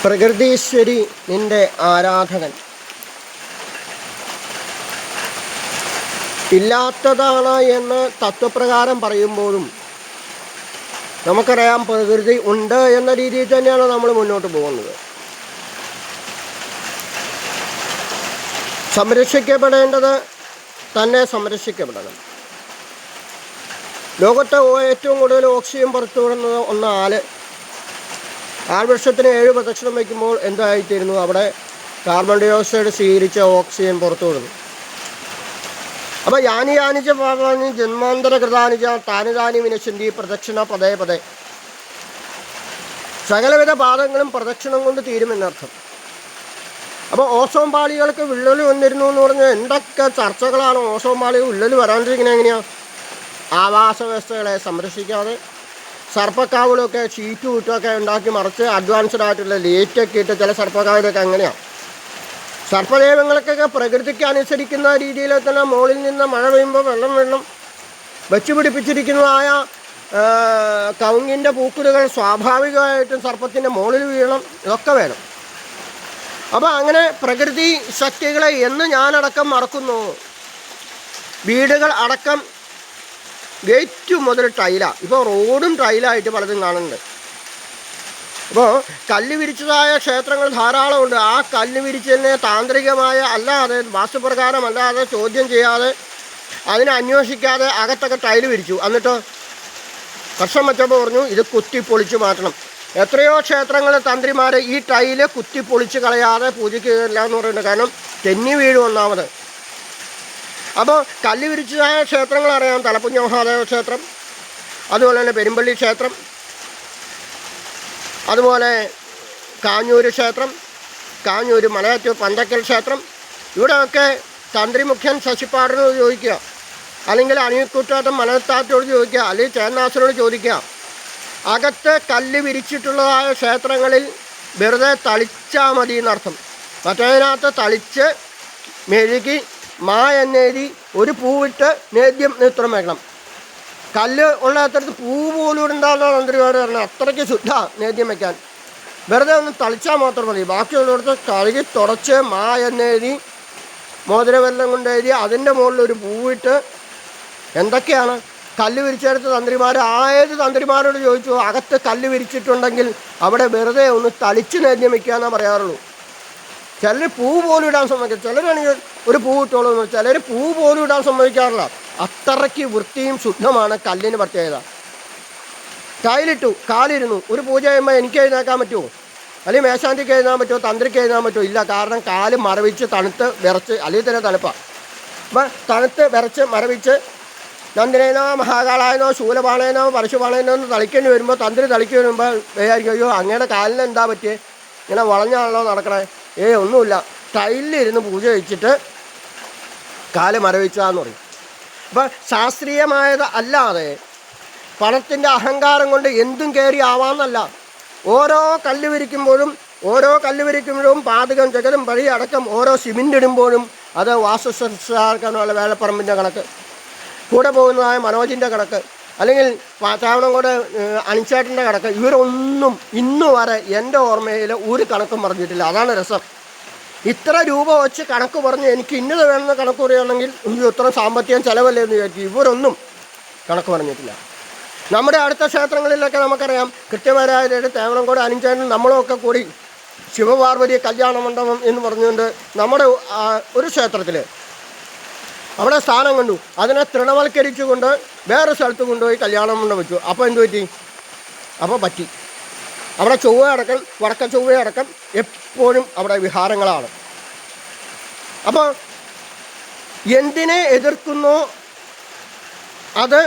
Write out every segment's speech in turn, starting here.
പ്രകൃതീശ്വരി നിന്റെ ആരാധകൻ. ഇല്ലാത്തതാണ് എന്ന് തത്വപ്രകാരം പറയുമ്പോഴും നമുക്കറിയാം പ്രകൃതി ഉണ്ട് എന്ന രീതിയിൽ തന്നെയാണ് നമ്മൾ മുന്നോട്ട് പോകുന്നത്. സംരക്ഷിക്കപ്പെടേണ്ടത് തന്നെ സംരക്ഷിക്കപ്പെടണം. ലോകത്ത് ഏറ്റവും കൂടുതൽ ഓക്സിജൻ പുറത്തുവിടുന്നത് ഒന്ന് ആൾവൃക്ഷത്തിന് 7 പ്രദക്ഷിണം വയ്ക്കുമ്പോൾ എന്തായിത്തീരുന്നു? അവിടെ കാർബൺ ഡൈ ഓക്സൈഡ് സ്വീകരിച്ച ഓക്സിജൻ പുറത്തുവിടുന്നു. അപ്പോൾ യാനി യാനിച്ച പാപാനി ജന്മാന്തര കൃതാനിച്ച താനി താനി വിനശന്തി പ്രദക്ഷിണ പതേ പതേ. സകലവിധ പാദങ്ങളും പ്രദക്ഷിണം കൊണ്ട് തീരുമെന്നർത്ഥം. അപ്പോൾ ഓസോൺ പാളികൾക്ക് വിള്ളൽ വന്നിരുന്നു എന്ന് പറഞ്ഞാൽ എന്തൊക്കെ ചർച്ചകളാണ്. ഓസോൺ പാളികൾ വിള്ളൽ വരാണ്ടിരിക്കുന്നത് എങ്ങനെയാണ്? ആവാസ വ്യവസ്ഥകളെ സംരക്ഷിക്കാതെ സർപ്പക്കാവുകളൊക്കെ ഷീറ്റ് കൂട്ടുമൊക്കെ ഉണ്ടാക്കി മറിച്ച് അഡ്വാൻസ്ഡ് ആയിട്ടുള്ള ലേറ്റൊക്കെ ഇട്ട് ചില സർപ്പക്കാവിലൊക്കെ അങ്ങനെയാണ്. സർപ്പദൈവങ്ങൾക്കൊക്കെ പ്രകൃതിക്ക് അനുസരിക്കുന്ന രീതിയിൽ തന്നെ മുകളിൽ നിന്ന് മഴ പെയ്യുമ്പോൾ വെള്ളം വെച്ച് പിടിപ്പിച്ചിരിക്കുന്നതായ കവുങ്ങിൻ്റെ പൂക്കുലകൾ സ്വാഭാവികമായിട്ടും സർപ്പത്തിൻ്റെ മുകളിൽ വീഴണം. ഇതൊക്കെ വേണം. അപ്പോൾ അങ്ങനെ പ്രകൃതി ശക്തികളെ എന്ന് ഞാനടക്കം മറക്കുന്നു. വീടുകൾ അടക്കം ഗേറ്റ് മുതൽ ടൈലാണ്. ഇപ്പോൾ റോഡും ടൈലായിട്ട് പലതും കാണുന്നുണ്ട്. അപ്പോൾ കല്ല് വിരിച്ചതായ ക്ഷേത്രങ്ങൾ ധാരാളമുണ്ട്. ആ കല്ല് വിരിച്ചതിനെ താന്ത്രികമായ അല്ലാതെ വാസ്തുപ്രകാരം അല്ലാതെ ചോദ്യം ചെയ്യാതെ അതിനെ അന്വേഷിക്കാതെ അകത്തൊക്കെ ടൈല് വിരിച്ചു. എന്നിട്ടോ വർഷം വെച്ചപ്പോൾ പറഞ്ഞു ഇത് കുത്തി പൊളിച്ച് മാറ്റണം. എത്രയോ ക്ഷേത്രങ്ങൾ തന്ത്രിമാർ ഈ ടൈല് കുത്തി പൊളിച്ച് കളയാതെ പൂജിക്കുകയില്ല എന്ന് പറയുന്നുണ്ട്. കാരണം തെന്നി വീഴും ഒന്നാമത്. അപ്പോൾ കല്ല് വിരിച്ചതായ ക്ഷേത്രങ്ങൾ അറിയാം. തലപ്പുഞ്ഞ മഹാദേവ ക്ഷേത്രം, അതുപോലെ തന്നെ പെരുമ്പള്ളി ക്ഷേത്രം, അതുപോലെ കാഞ്ഞൂര് ക്ഷേത്രം, കാഞ്ഞൂര് മലയാറ്റൂർ പന്തക്കൽ ക്ഷേത്രം. ഇവിടെയൊക്കെ തന്ത്രി മുഖ്യൻ ശശിപ്പാടിനോട് ചോദിക്കുക, അല്ലെങ്കിൽ അണിയക്കുറ്റാട്ടം മനത്താറ്റോട് ചോദിക്കുക, അല്ലെങ്കിൽ ചേന്നാസനോട് ചോദിക്കുക. അകത്ത് കല്ല് വിരിച്ചിട്ടുള്ളതായ ക്ഷേത്രങ്ങളിൽ വെറുതെ തളിച്ചാൽ മതി എന്നർത്ഥം. മറ്റേതിനകത്ത് തളിച്ച് മെഴുകി എന്നെഴുതി ഒരു പൂവിട്ട് നേദ്യം നേത്രം വയ്ക്കണം. കല്ല് ഉള്ള അത്തരത്തിൽ പൂ പോലും ഉണ്ടാകുന്ന തന്ത്രിമാർ പറഞ്ഞാൽ അത്രയ്ക്ക് ശുദ്ധ നേദ്യം വയ്ക്കാൻ. വെറുതെ ഒന്ന് തളിച്ചാൽ മാത്രം മതി. ബാക്കിയുള്ളിടത്ത് കഴുകി തുടച്ച് എന്നെഴുതി മോതിരവെല്ലം കൊണ്ട് എഴുതി അതിൻ്റെ മുകളിൽ ഒരു പൂവിട്ട് എന്തൊക്കെയാണ് കല്ല് വിരിച്ചെടുത്ത തന്ത്രിമാർ. ഏത് തന്ത്രിമാരോട് ചോദിച്ചു അകത്ത് കല്ല് വിരിച്ചിട്ടുണ്ടെങ്കിൽ അവിടെ വെറുതെ ഒന്ന് തളിച്ച് നേദ്യം വയ്ക്കാമെന്നേ പറയാറുള്ളൂ. ചിലർ പൂ പോലും ഇടാൻ സമ്മതിക്കും. ചിലരാണെങ്കിൽ ഒരു പൂ ഇട്ടോളൂ, ചിലർ പൂ പോലും ഇടാൻ സമ്മതിക്കാറില്ല. അത്രയ്ക്ക് വൃത്തിയും ശുദ്ധമാണ് കല്ലിന് പ്രത്യേകത. ടൈലിട്ടു, കാലിരുന്നു, ഒരു പൂജ ചെയ്യുമ്പോൾ എനിക്ക് എഴുന്നേക്കാൻ പറ്റുമോ? അല്ലെങ്കിൽ മേശാന്തിക്ക് എഴുതാൻ പറ്റുമോ? തന്ത്രിക്ക് എഴുതാൻ പറ്റുമോ? ഇല്ല. കാരണം കാല് മരവിച്ച് തണുത്ത് വിറച്ച്, അല്ലെങ്കിൽ തന്നെ തണുപ്പാണ്. അപ്പം തണുത്ത് വിറച്ച് മരവിച്ച് നന്ദിനേനോ മഹാകാളായനോ ശൂലപാണേനോ പരശുപാണേനോ എന്ന് തളിക്കേണ്ടി വരുമ്പോൾ തന്ത്രി തളിക്ക് വരുമ്പോൾ വിചാരിക്കും അയ്യോ അങ്ങയുടെ കാലിന് എന്താ പറ്റിയേ, ഇങ്ങനെ വളഞ്ഞാണല്ലോ നടക്കണേ? ഒന്നുമില്ല, ടൈലിലിരുന്ന് പൂജ കഴിച്ചിട്ട് കാല് മരവിച്ചാന്ന് പറയും. അപ്പം ശാസ്ത്രീയമായത് അല്ലാതെ പണത്തിൻ്റെ അഹങ്കാരം കൊണ്ട് എന്തും കയറി ആവാമെന്നല്ല. ഓരോ കല്ല് വിരിക്കുമ്പോഴും പാതകം ജഗതും പഴി അടക്കം ഓരോ സിമെൻ്റ് ഇടുമ്പോഴും അത് വാസ്തുശാസ്ത്രക്കാനുള്ള വേലപ്പറമ്പിൻ്റെ കണക്ക്, കൂടെ പോകുന്നതായ മനോജിൻ്റെ കണക്ക്, അല്ലെങ്കിൽ ചാവണംകോട് അണിച്ചേട്ടൻ്റെ കണക്ക്, ഇവരൊന്നും ഇന്നു വരെ എൻ്റെ ഓർമ്മയിൽ ഒരു കണക്കും പറഞ്ഞിട്ടില്ല. അതാണ് രസം. ഇത്ര രൂപ വെച്ച് കണക്ക് പറഞ്ഞ് എനിക്ക് ഇന്നത് വേണമെന്ന് കണക്ക് പറയുകയാണെങ്കിൽ ഇത്ര സാമ്പത്തികം ചിലവല്ലേ എന്ന് വിചാരിക്കും. ഇവരൊന്നും കണക്ക് പറഞ്ഞിട്ടില്ല. നമ്മുടെ അടുത്ത ക്ഷേത്രങ്ങളിലൊക്കെ നമുക്കറിയാം കൃത്യമായിട്ട് തേവണംകോട് അണിച്ചേട്ടൻ നമ്മളൊക്കെ കൂടി ശിവപാർവതി കല്യാണ മണ്ഡപം എന്ന് പറഞ്ഞുകൊണ്ട് നമ്മുടെ ഒരു ക്ഷേത്രത്തിൽ അവിടെ സ്ഥാനം കണ്ടു. അതിനെ തൃണവൽക്കരിച്ചുകൊണ്ട് വേറെ സ്ഥലത്ത് കൊണ്ടുപോയി കല്യാണം മണ്ഡപം വെച്ചു. അപ്പോൾ എന്ത് പറ്റി? അപ്പോൾ പറ്റി. അവിടെ ചൊവ്വയടക്കം വടക്ക ചൊവ്വയടക്കം എപ്പോഴും അവിടെ വിഹാരങ്ങളാണ്. അപ്പോൾ എന്തിനെ എതിർക്കുന്നോ അത്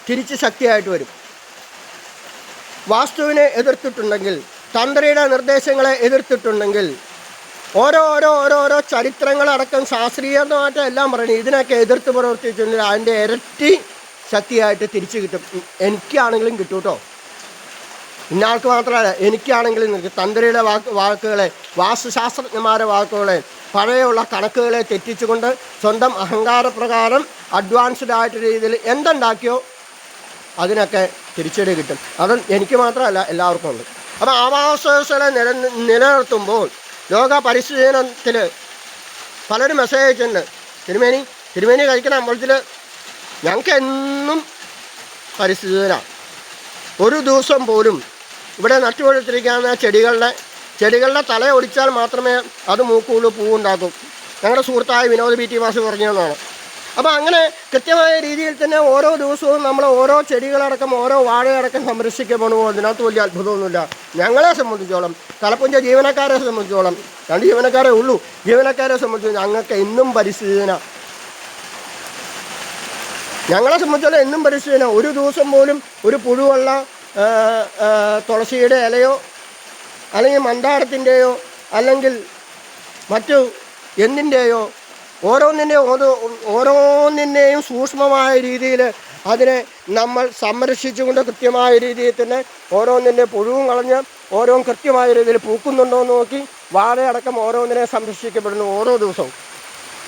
തിരിച്ച് ശക്തിയായിട്ട് വരും. വാസ്തുവിനെ എതിർത്തിട്ടുണ്ടെങ്കിൽ, തന്ത്രിയുടെ നിർദ്ദേശങ്ങളെ എതിർത്തിട്ടുണ്ടെങ്കിൽ, ഓരോ ചരിത്രങ്ങളടക്കം ശാസ്ത്രീയമായിട്ട് എല്ലാം പറയുന്നത് ഇതിനൊക്കെ എതിർത്ത് പ്രവർത്തിച്ചിട്ടുണ്ടെങ്കിൽ അതിൻ്റെ ഇരട്ടി ശക്തിയായിട്ട് തിരിച്ചു കിട്ടും. എനിക്കാണെങ്കിലും കിട്ടും കേട്ടോ. ഇന്നയാൾക്ക് മാത്രമല്ല, എനിക്കാണെങ്കിലും നിൽക്കും. തന്ത്രിയുടെ വാക്കുകളെ, വാസ്തുശാസ്ത്രജ്ഞന്മാരുടെ വാക്കുകളെ, പഴയുള്ള കണക്കുകളെ തെറ്റിച്ചുകൊണ്ട് സ്വന്തം അഹങ്കാരപ്രകാരം അഡ്വാൻസ്ഡ് ആയിട്ട് രീതിയിൽ എന്തുണ്ടാക്കിയോ അതിനൊക്കെ തിരിച്ചടി കിട്ടും. അത് എനിക്ക് മാത്രമല്ല, എല്ലാവർക്കും ഉണ്ട്. അപ്പം ആവാസ വ്യവസ്ഥകളെ നിലനിർത്തുമ്പോൾ ലോക പരിസ്ഥിതി ദിനത്തിൽ പലരും മെസ്സേജ് അയച്ചിട്ടുണ്ട്. തിരുമേനി കഴിക്കുന്ന അമ്പലത്തിൽ ഞങ്ങൾക്ക് എന്നും പരിസ്ഥിതി ദിനം. ഒരു ദിവസം പോലും ഇവിടെ നട്ടുകൊടുത്തിരിക്കുന്ന ചെടികളുടെ തല ഒടിച്ചാൽ മാത്രമേ അത് മൂക്കുള്ളൂ പൂവുണ്ടാക്കും. ഞങ്ങളുടെ സുഹൃത്തായ വിനോദ് BT മാഷ് പറഞ്ഞതെന്നാണ്. അപ്പോൾ അങ്ങനെ കൃത്യമായ രീതിയിൽ തന്നെ ഓരോ ദിവസവും നമ്മൾ ഓരോ ചെടികളടക്കം ഓരോ വാഴയടക്കം സംരക്ഷിക്കപ്പെടുമ്പോൾ അതിനകത്ത് വലിയ അത്ഭുതമൊന്നുമില്ല. ഞങ്ങളെ സംബന്ധിച്ചോളം, തലപ്പുഞ്ച ജീവനക്കാരെ സംബന്ധിച്ചോളം, 2 ജീവനക്കാരേ ഉള്ളൂ, ജീവനക്കാരെ സംബന്ധിച്ച് ഞങ്ങൾക്ക് എന്നും പരിസ്ഥിതി ദിനം. ഞങ്ങളെ സംബന്ധിച്ചോളം എന്നും പരിസ്ഥിതി ദിനം. ഒരു ദിവസം പോലും ഒരു പുഴുവുള്ള തുളസിയുടെ ഇലയോ അല്ലെങ്കിൽ മന്ദാരത്തിൻ്റെയോ അല്ലെങ്കിൽ മറ്റു എന്തിൻ്റെയോ ഓരോന്നിൻ്റെയും സൂക്ഷ്മമായ രീതിയിൽ അതിനെ നമ്മൾ സംരക്ഷിച്ചുകൊണ്ട് കൃത്യമായ രീതിയിൽ തന്നെ ഓരോന്നിൻ്റെ പുഴുവും കളഞ്ഞ് ഓരോന്നും കൃത്യമായ രീതിയിൽ പൂക്കുന്നുണ്ടോ എന്ന് നോക്കി വാഴയടക്കം ഓരോന്നിനെ സംരക്ഷിക്കപ്പെടുന്നു ഓരോ ദിവസവും.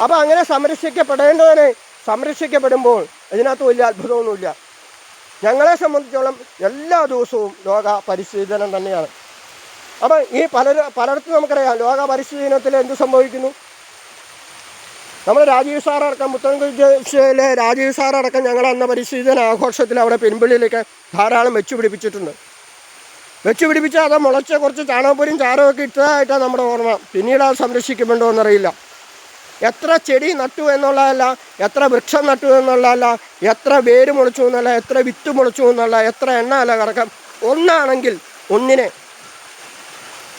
അപ്പോൾ അങ്ങനെ സംരക്ഷിക്കപ്പെടുമ്പോൾ ഇതിനകത്ത് വലിയ അത്ഭുതമൊന്നുമില്ല. ഞങ്ങളെ സംബന്ധിച്ചോളം എല്ലാ ദിവസവും ലോക പരിസ്ഥിതി ദിനം തന്നെയാണ്. അപ്പം ഈ പലയിടത്തും നമുക്കറിയാം ലോക പരിസ്ഥിതി ദിനത്തിൽ എന്ത് സംഭവിക്കുന്നു. നമ്മൾ രാജീവ് സാറടക്കം പുത്തൻകുരിശിലെ രാജീവ് സാറടക്കം ഞങ്ങൾ അന്ന് പരിസ്ഥിതി ദിന ആഘോഷത്തിൽ അവിടെ പെരുമ്പള്ളിയിലേക്ക് ധാരാളം വെച്ചുപിടിപ്പിച്ചിട്ടുണ്ട്. വെച്ചുപിടിപ്പിച്ചാൽ അത് മുളച്ച കുറച്ച് ചാണകപ്പൊരിയും ചാരമൊക്കെ ഇട്ടതായിട്ടാണ് നമ്മുടെ ഓർമ്മ. പിന്നീട് അത് സംരക്ഷിക്കപ്പെടുമോ എന്നറിയില്ല. എത്ര ചെടി നട്ടു എന്നുള്ളതല്ല, എത്ര വൃക്ഷം നട്ടു എന്നുള്ളതല്ല, എത്ര വേര് മുളച്ചു എന്നല്ല, എത്ര വിത്ത് മുളച്ചു എന്നല്ല, എത്ര എണ്ണ അല്ല കറക്കം. ഒന്നാണെങ്കിൽ ഒന്നിനെ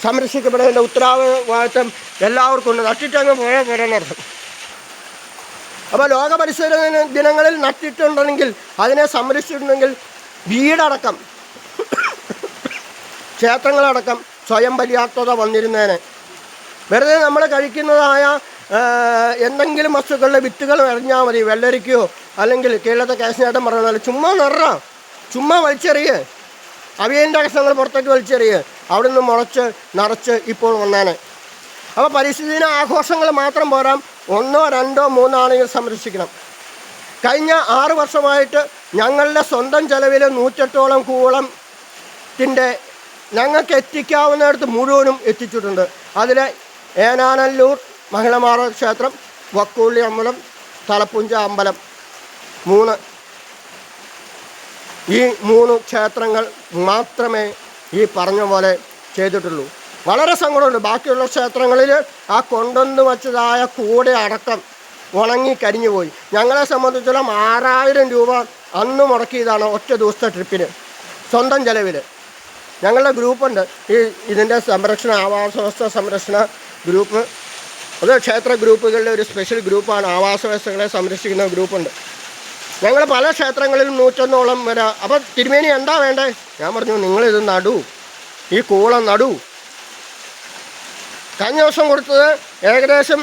സംരക്ഷിക്കപ്പെടേണ്ട ഉത്തരവാദിത്വം എല്ലാവർക്കും ഉണ്ട്. നട്ടിട്ടങ്ങ് പോയാൽ പോരാന്നർത്ഥം. അപ്പോൾ ലോക പരിസ്ഥിതി ദിനങ്ങളിൽ നട്ടിട്ടുണ്ടെങ്കിൽ അതിനെ സംരക്ഷിച്ചിട്ടുണ്ടെങ്കിൽ വീടടക്കം ക്ഷേത്രങ്ങളടക്കം സ്വയം പര്യാപ്തത വന്നിരുന്നേനെ. വെറുതെ നമ്മൾ കഴിക്കുന്നതായ എന്തെങ്കിലും വസ്തുക്കളുടെ വിത്തുകൾ എറിഞ്ഞാൽ മതി. വെള്ളരിക്കയോ അല്ലെങ്കിൽ കേരളത്തെ കാശിനേട്ടം പറഞ്ഞാൽ ചുമ്മാ വലിച്ചെറിയേ, അവിയലിൻ്റെ കഷ്ണങ്ങൾ പുറത്തേക്ക് വലിച്ചെറിയേ, അവിടെ നിന്ന് മുളച്ച് നിറച്ച് ഇപ്പോൾ വന്നേനെ. അപ്പോൾ പരിസ്ഥിതി ദിന ആഘോഷങ്ങൾ മാത്രം പോരാ, 1, 2, 3 ആണെങ്കിൽ സംരക്ഷിക്കണം. കഴിഞ്ഞ 6 വർഷമായിട്ട് ഞങ്ങളുടെ സ്വന്തം ചെലവിൽ 108ഓളം കൂവളത്തിൻ്റെ ഞങ്ങൾക്ക് എത്തിക്കാവുന്നിടത്ത് മുഴുവനും എത്തിച്ചിട്ടുണ്ട്. അതിൽ ഏനാനല്ലൂർ മഹിളമാർ ക്ഷേത്രം, വക്കുള്ളി അമ്പലം, തലപ്പുഞ്ച അമ്പലം, 3 ഈ 3 ക്ഷേത്രങ്ങൾ മാത്രമേ ഈ പറഞ്ഞ പോലെ ചെയ്തിട്ടുള്ളൂ. വളരെ സങ്കടമുണ്ട്. ബാക്കിയുള്ള ക്ഷേത്രങ്ങളിൽ ആ കൊണ്ടുവന്ന് വച്ചതായ കൂടെ അടക്കം ഉണങ്ങി കരിഞ്ഞു പോയി. ഞങ്ങളെ സംബന്ധിച്ചിടത്തോളം 6000 രൂപ അന്ന് മുടക്കിയതാണ് ഒറ്റ ദിവസത്തെ ട്രിപ്പിന് സ്വന്തം ചെലവിൽ. ഞങ്ങളുടെ ഗ്രൂപ്പുണ്ട്, ഇതിൻ്റെ സംരക്ഷണ ആവാസ വ്യവസ്ഥ സംരക്ഷണ ഗ്രൂപ്പ്. അത് ക്ഷേത്ര ഗ്രൂപ്പുകളിലെ ഒരു സ്പെഷ്യൽ ഗ്രൂപ്പാണ്. ആവാസ വ്യവസ്ഥകളെ സംരക്ഷിക്കുന്ന ഗ്രൂപ്പുണ്ട്. ഞങ്ങൾ പല ക്ഷേത്രങ്ങളിലും 101ഓളം വരെ. അപ്പോൾ തിരുമേനി എന്താ വേണ്ടേ? ഞാൻ പറഞ്ഞു, നിങ്ങളിത് നടൂ, ഈ കൂളം നടൂ. കഴിഞ്ഞ ദിവസം കൊടുത്തത് ഏകദേശം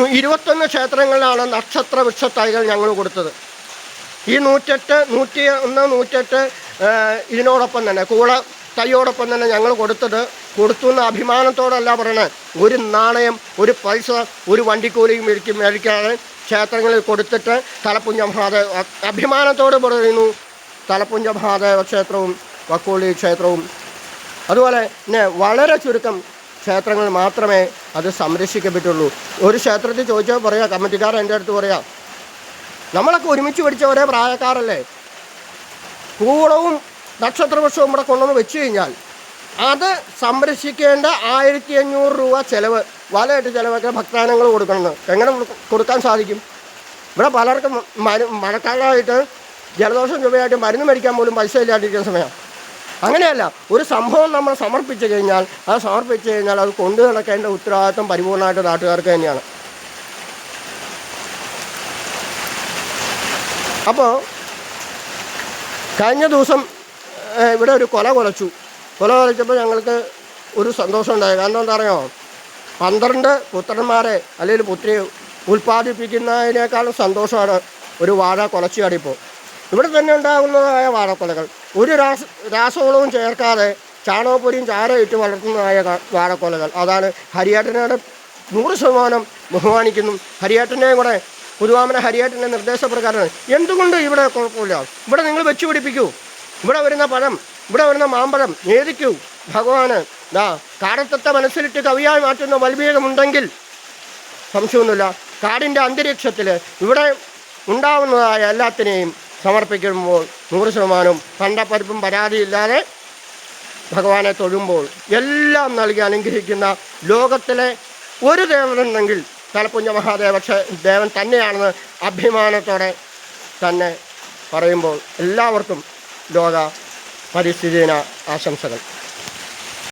21 ക്ഷേത്രങ്ങളിലാണ് നക്ഷത്ര വൃക്ഷത്തൈകൾ ഞങ്ങൾ കൊടുത്തത്. ഈ 108 ഇതിനോടൊപ്പം തന്നെ കൂള തൈയോടൊപ്പം തന്നെ ഞങ്ങൾ കൊടുത്തു എന്ന് അഭിമാനത്തോടല്ല പറയണേ. ഒരു നാണയം, ഒരു പൈസ, ഒരു വണ്ടിക്കൂലിയും മേടിക്കാതെ ക്ഷേത്രങ്ങളിൽ കൊടുത്തിട്ട് തലപ്പുഞ്ച മഹാദേവ അഭിമാനത്തോട് പറയുന്നു. തലപ്പുഞ്ച മഹാദേവ ക്ഷേത്രവും വക്കോളി ക്ഷേത്രവും അതുപോലെ തന്നെ വളരെ ചുരുക്കം ക്ഷേത്രങ്ങൾ മാത്രമേ അത് സംരക്ഷിക്കപ്പെട്ടുള്ളൂ. ഒരു ക്ഷേത്രത്തിൽ ചോദിച്ചാൽ പറയാം, കമ്മിറ്റിക്കാർ എൻ്റെ അടുത്ത് പറയാം, നമ്മളൊക്കെ ഒരുമിച്ച് പഠിച്ച ഒരേ പ്രായക്കാരല്ലേ, കൂളവും നക്ഷത്രവൃക്ഷവും ഇവിടെ കൊണ്ടുവന്ന് വെച്ച് കഴിഞ്ഞാൽ അത് സംരക്ഷിക്കേണ്ട 1500 രൂപ ചിലവ്, വലയിട്ട് ചിലവൊക്കെ ഭക്താനങ്ങൾ കൊടുക്കണം. എങ്ങനെ കൊടുക്കാൻ സാധിക്കും? ഇവിടെ പലർക്കും മഴക്കാലമായിട്ട് ജലദോഷം ചുമയായിട്ട് മരുന്ന് മേടിക്കാൻ പോലും പൈസ ഇല്ലാണ്ടിരിക്കുന്ന സമയം. അങ്ങനെയല്ല, ഒരു സംഭവം നമ്മൾ സമർപ്പിച്ചു കഴിഞ്ഞാൽ അത് കൊണ്ടു നടക്കേണ്ട ഉത്തരവാദിത്വം പരിപൂർണമായിട്ട് നാട്ടുകാർക്ക് തന്നെയാണ്. അപ്പോൾ കഴിഞ്ഞ ദിവസം ഇവിടെ ഒരു കൊല കൊലച്ചപ്പോൾ ഞങ്ങൾക്ക് ഒരു സന്തോഷം ഉണ്ടായി. കാരണം എന്താ പറയുക, 12 പുത്രന്മാരെ അല്ലെങ്കിൽ പുത്രിയെ ഉൽപ്പാദിപ്പിക്കുന്നതിനേക്കാളും സന്തോഷമാണ് ഒരു വാഴ കൊലച്ചുകാടിപ്പോൾ. ഇവിടെ തന്നെ ഉണ്ടാകുന്നതായ വാഴക്കൊലകൾ ഒരു രാസവളവും ചേർക്കാതെ ചാണകപ്പൊരിയും ചാരയിട്ട് വളർത്തുന്നതായ വാഴക്കൊലകൾ. അതാണ് ഹരിയേട്ടനോട് 100% ബഹുമാനിക്കുന്നു. ഹരിയേട്ടനെയും കൂടെ പുതുവാമന ഹരിയേട്ടൻ്റെ നിർദ്ദേശപ്രകാരമാണ്. എന്തുകൊണ്ട് ഇവിടെ കുഴപ്പമില്ല? ഇവിടെ നിങ്ങൾ വെച്ച് പിടിപ്പിക്കൂ. ഇവിടെ വരുന്ന പഴം ഇവിടെ വരുന്ന മാമ്പഴം നേദിക്കൂ ഭഗവാന്. കാടത്തത്തെ മനസ്സിലിട്ട് കവിയായി മാറ്റുന്ന ബൽബീകമുണ്ടെങ്കിൽ സംശയമൊന്നുമില്ല. കാടിൻ്റെ അന്തരീക്ഷത്തിൽ ഇവിടെ ഉണ്ടാവുന്നതായ എല്ലാത്തിനെയും സമർപ്പിക്കുമ്പോൾ 100% പണ്ടപ്പരിപ്പും പരാതിയില്ലാതെ ഭഗവാനെ തൊഴുമ്പോൾ എല്ലാം നൽകി അനുഗ്രഹിക്കുന്ന ലോകത്തിലെ ഒരു ദേവനുണ്ടെങ്കിൽ തലപ്പുഞ്ഞ മഹാദേവ ദേവൻ തന്നെയാണെന്ന് അഭിമാനത്തോടെ തന്നെ പറയുമ്പോൾ എല്ലാവർക്കും ലോക പരിസ്ഥിതി ദിന ആശംസകൾ.